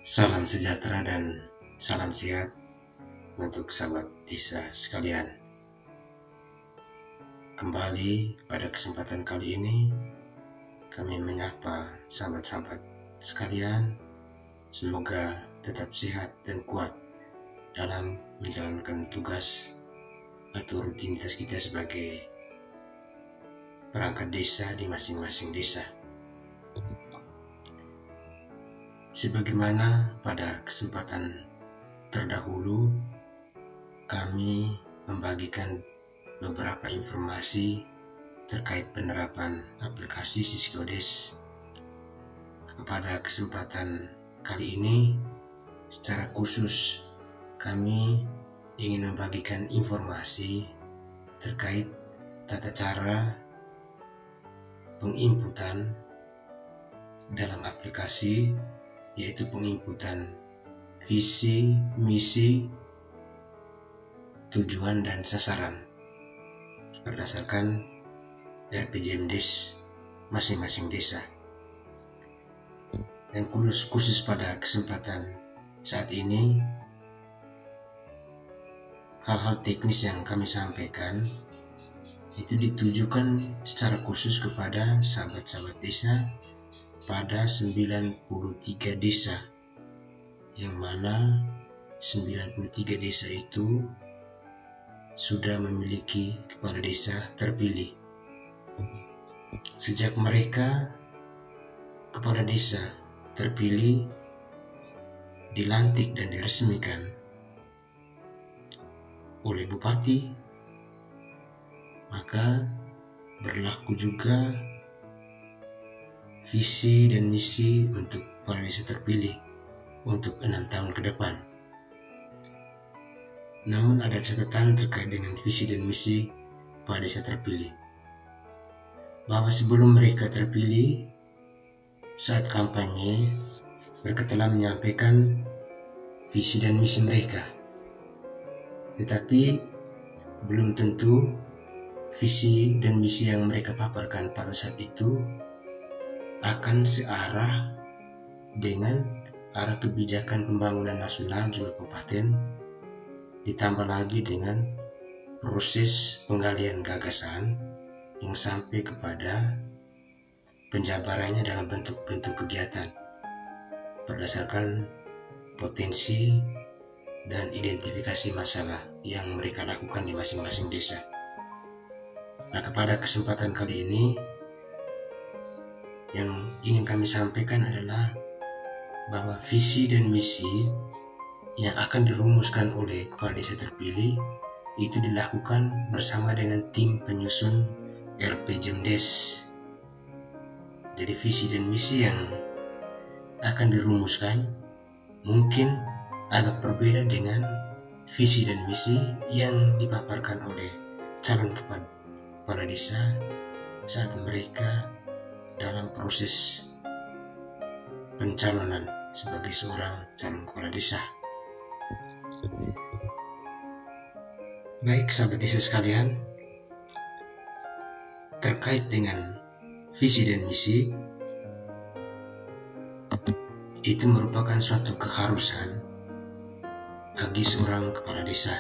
Salam sejahtera dan salam sehat untuk sahabat desa sekalian. Kembali pada kesempatan kali ini, kami menyapa sahabat-sahabat sekalian. Semoga tetap sehat dan kuat dalam menjalankan tugas atau rutinitas kita sebagai perangkat desa di masing-masing desa. Sebagaimana pada kesempatan terdahulu, kami membagikan beberapa informasi terkait penerapan aplikasi Sisikodes. Pada kesempatan kali ini, secara khusus kami ingin membagikan informasi terkait tata cara penginputan dalam aplikasi, yaitu penginputan visi, misi, tujuan, dan sasaran berdasarkan RPJMDes masing-masing desa. Dan khusus pada kesempatan saat ini, hal-hal teknis yang kami sampaikan itu ditujukan secara khusus kepada sahabat-sahabat desa pada 93 desa, yang mana 93 desa itu sudah memiliki kepala desa terpilih. Sejak mereka kepala desa terpilih, dilantik dan diresmikan oleh bupati, maka berlaku juga visi dan misi untuk kepala desa terpilih untuk 6 tahun ke depan. Namun ada catatan terkait dengan visi dan misi kepala desa terpilih, bahwa sebelum mereka terpilih, saat kampanye, mereka telah menyampaikan visi dan misi mereka. Tetapi belum tentu visi dan misi yang mereka paparkan pada saat itu akan searah dengan arah kebijakan pembangunan nasional juga kabupaten, ditambah lagi dengan proses penggalian gagasan yang sampai kepada penjabarannya dalam bentuk-bentuk kegiatan berdasarkan potensi dan identifikasi masalah yang mereka lakukan di masing-masing desa. Nah, kepada kesempatan kali ini, yang ingin kami sampaikan adalah bahwa visi dan misi yang akan dirumuskan oleh kepala desa terpilih itu dilakukan bersama dengan tim penyusun RPJMDes. Jadi visi dan misi yang akan dirumuskan mungkin agak berbeda dengan visi dan misi yang dipaparkan oleh calon kepala desa saat mereka dalam proses pencalonan sebagai seorang calon kepala desa. Baik sahabat desa sekalian, terkait dengan visi dan misi, itu merupakan suatu keharusan bagi seorang kepala desa.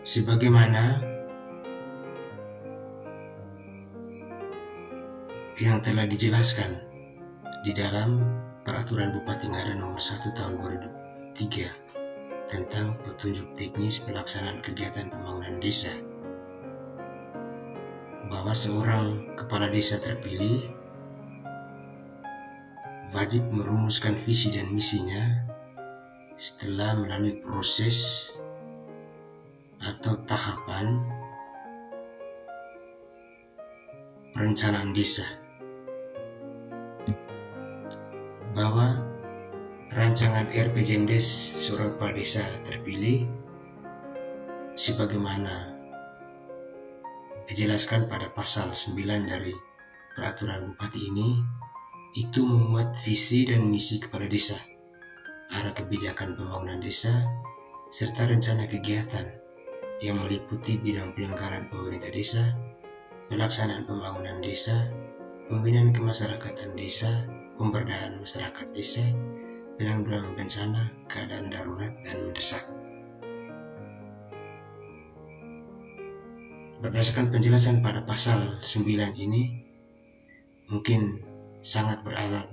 Sebagaimana yang telah dijelaskan di dalam Peraturan Bupati Ngada Nomor 1 Tahun 2003 tentang petunjuk teknis pelaksanaan kegiatan pembangunan desa, bahwa seorang kepala desa terpilih wajib merumuskan visi dan misinya setelah melalui proses atau tahapan perencanaan desa, bahwa rancangan RPJMDes seorang kepala desa terpilih sebagaimana dijelaskan pada pasal 9 dari peraturan bupati ini, itu memuat visi dan misi kepala desa, arah kebijakan pembangunan desa, serta rencana kegiatan yang meliputi bidang penyelenggaraan pemerintah desa, pelaksanaan pembangunan desa, pembinaan kemasyarakatan desa, pemberdayaan masyarakat desa, penanggulangan bencana, keadaan darurat, dan mendesak. Berdasarkan penjelasan pada pasal 9 ini, mungkin sangat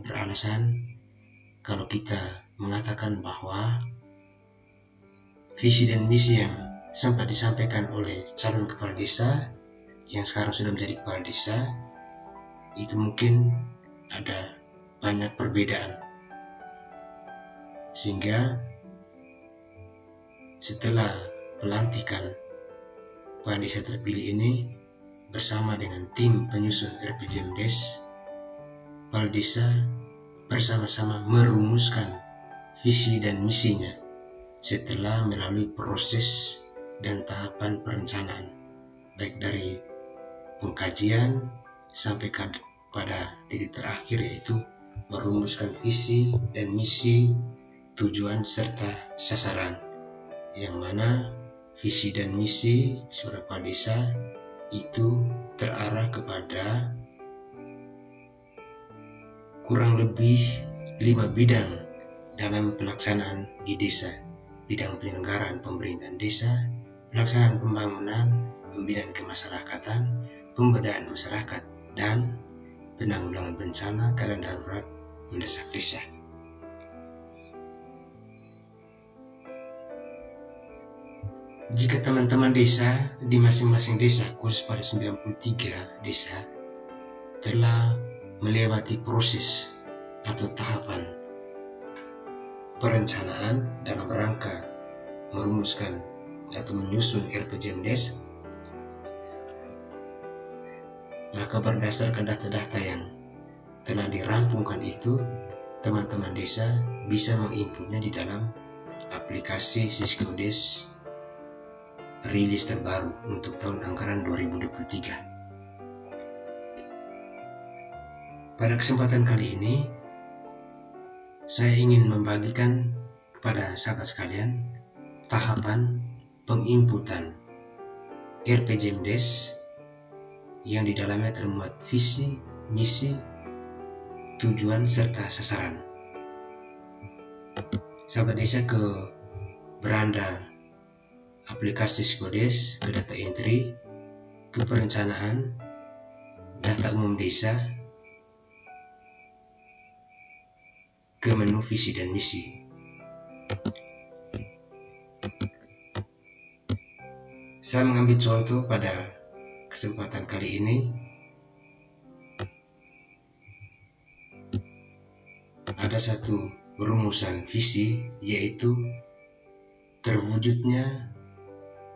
beralasan kalau kita mengatakan bahwa visi dan misi yang sempat disampaikan oleh calon kepala desa yang sekarang sudah menjadi kepala desa itu mungkin ada banyak perbedaan, sehingga setelah pelantikan kepala desa terpilih ini bersama dengan tim penyusun RPJMDes, kepala desa bersama-sama merumuskan visi dan misinya setelah melalui proses dan tahapan perencanaan, baik dari pengkajian sampai pada titik terakhir, yaitu merumuskan visi dan misi, tujuan serta sasaran, yang mana visi dan misi surat kepala desa itu terarah kepada kurang lebih 5 bidang dalam pelaksanaan di desa: bidang penyelenggaraan pemerintahan desa, pelaksanaan pembangunan, pembinaan kemasyarakatan, pemberdayaan masyarakat, dan penanggulangan bencana, keadaan darurat, mendesak desa. Jika teman-teman desa di masing-masing desa, khusus pada 93 desa, telah melewati proses atau tahapan perencanaan dalam rangka merumuskan atau menyusun RPJMDes, maka berdasarkan data-data yang telah dirampungkan itu, teman-teman desa bisa menginputnya di dalam aplikasi Siskodes rilis terbaru untuk tahun anggaran 2023. Pada kesempatan kali ini, saya ingin membagikan kepada sahabat sekalian tahapan penginputan RPJMDes yang di dalamnya termuat visi, misi, tujuan, serta sasaran. Sahabat desa ke beranda aplikasi Siskodes, ke data entry, ke perencanaan, data umum desa, ke menu visi dan misi. Saya mengambil contoh pada kesempatan kali ini ada satu rumusan visi, yaitu terwujudnya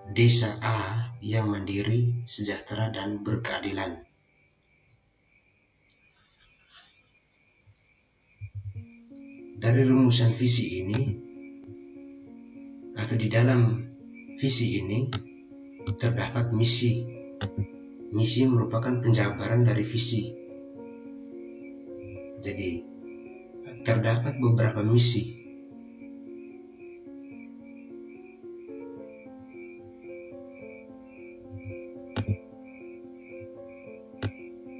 desa A yang mandiri, sejahtera, dan berkeadilan. Dari rumusan visi ini atau di dalam visi ini terdapat misi. Misi merupakan penjabaran dari visi. Jadi terdapat beberapa misi.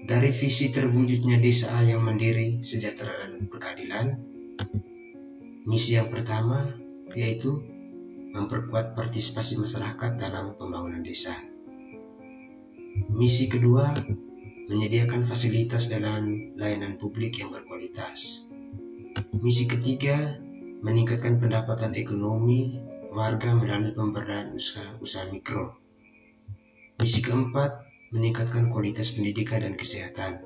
Dari visi terwujudnya desa A yang mandiri, sejahtera, dan berkeadilan, misi yang pertama yaitu memperkuat partisipasi masyarakat dalam pembangunan desa. Misi kedua, menyediakan fasilitas dan layanan publik yang berkualitas. Misi ketiga, meningkatkan pendapatan ekonomi warga melalui pemberdayaan usaha mikro. Misi keempat, meningkatkan kualitas pendidikan dan kesehatan.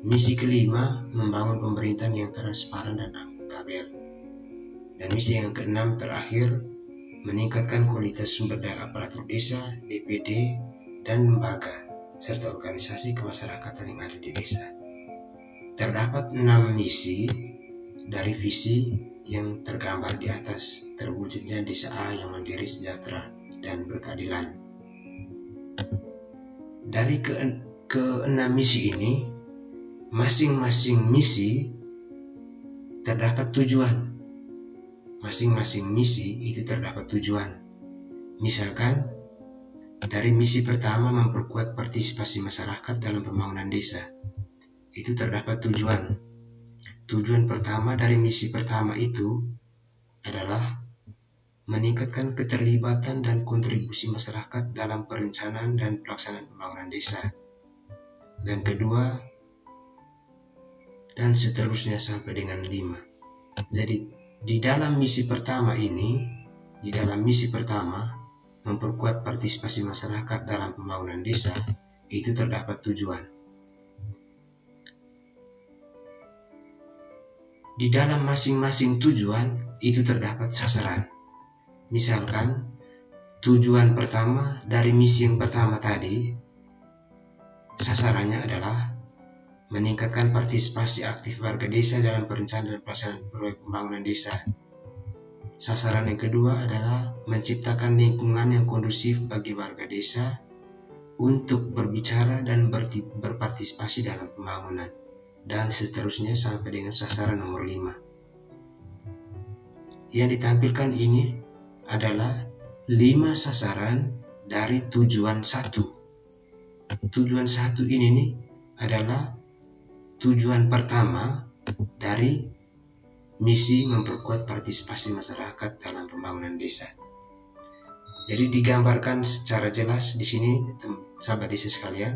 Misi kelima, membangun pemerintahan yang transparan dan akuntabel. Dan misi yang keenam terakhir, meningkatkan kualitas sumber daya aparatur desa, BPD, dan lembaga, serta organisasi kemasyarakatan yang ada di desa. Terdapat 6 misi dari visi yang tergambar di atas, terwujudnya desa A yang mandiri, sejahtera, dan berkeadilan. Dari ke-6 misi ini, masing-masing misi terdapat tujuan. Masing-masing misi itu terdapat tujuan. Misalkan, dari misi pertama memperkuat partisipasi masyarakat dalam pembangunan desa. itu terdapat tujuan. Tujuan pertama dari misi pertama itu adalah meningkatkan keterlibatan dan kontribusi masyarakat dalam perencanaan dan pelaksanaan pembangunan desa. Dan kedua, dan seterusnya sampai dengan 5. Jadi di dalam misi pertama memperkuat partisipasi masyarakat dalam pembangunan desa, itu terdapat tujuan. Di dalam masing-masing tujuan itu terdapat sasaran. Misalkan tujuan pertama dari misi yang pertama tadi, sasarannya adalah meningkatkan partisipasi aktif warga desa dalam perencanaan dan pelaksanaan proyek pembangunan desa. Sasaran yang kedua adalah menciptakan lingkungan yang kondusif bagi warga desa untuk berbicara dan berpartisipasi dalam pembangunan. Dan seterusnya sampai dengan sasaran nomor 5. Yang ditampilkan ini adalah 5 sasaran dari tujuan 1. Tujuan 1 ini nih adalah tujuan pertama dari misi memperkuat partisipasi masyarakat dalam pembangunan desa. Jadi digambarkan secara jelas di sini, sahabat desa sekalian,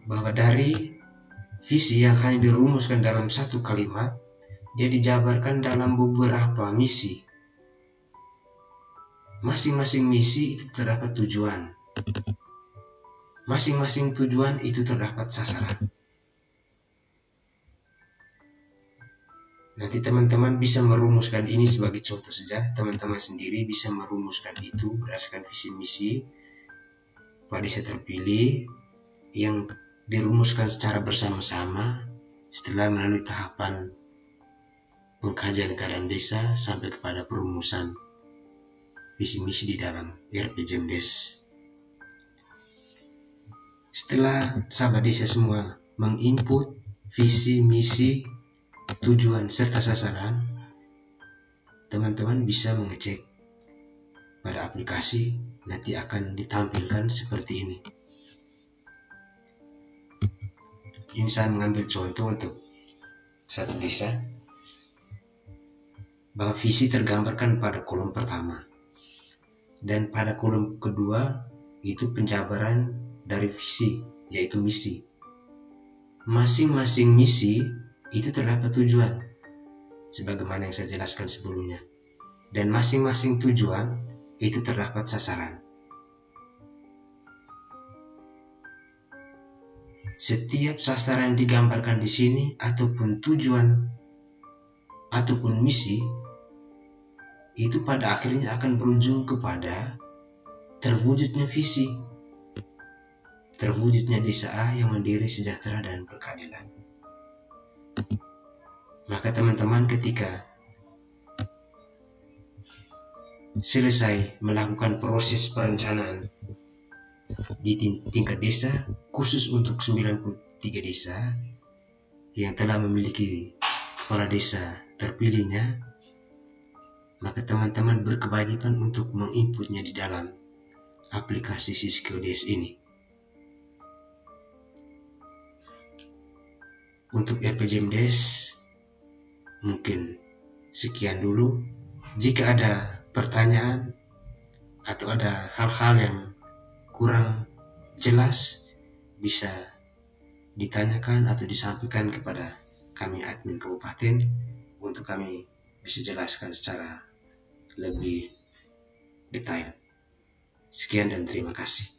bahwa dari visi yang hanya dirumuskan dalam satu kalimat, dia dijabarkan dalam beberapa misi. Masing-masing misi itu terdapat tujuan. Masing-masing tujuan itu terdapat sasaran. Nanti teman-teman bisa merumuskan ini sebagai contoh saja. Teman-teman sendiri bisa merumuskan itu berdasarkan visi misi pada desa terpilih yang dirumuskan secara bersama-sama setelah melalui tahapan pengkajian keadaan desa sampai kepada perumusan visi misi di dalam RPJMDes. Setelah sahabat desa semua menginput visi misi, tujuan serta sasaran, teman-teman bisa mengecek pada aplikasi, nanti akan ditampilkan seperti ini. Ini saya mengambil contoh untuk satu desa, bahwa visi tergambarkan pada kolom pertama, dan pada kolom kedua itu penjabaran dari visi, yaitu misi. Masing-masing misi itu terdapat tujuan, sebagaimana yang saya jelaskan sebelumnya, dan masing-masing tujuan itu terdapat sasaran. Setiap sasaran digambarkan di sini ataupun tujuan ataupun misi itu pada akhirnya akan berujung kepada terwujudnya visi, terwujudnya desa A yang mandiri, sejahtera dan berkeadilan. Maka teman-teman ketika selesai melakukan proses perencanaan di tingkat desa, khusus untuk 93 desa yang telah memiliki kepala desa terpilihnya, maka teman-teman berkewajiban untuk menginputnya di dalam aplikasi Siskeodes ini. Untuk RPJMDes mungkin sekian dulu. Jika ada pertanyaan atau ada hal-hal yang kurang jelas, bisa ditanyakan atau disampaikan kepada kami admin kabupaten untuk kami bisa jelaskan secara lebih detail. Sekian dan terima kasih.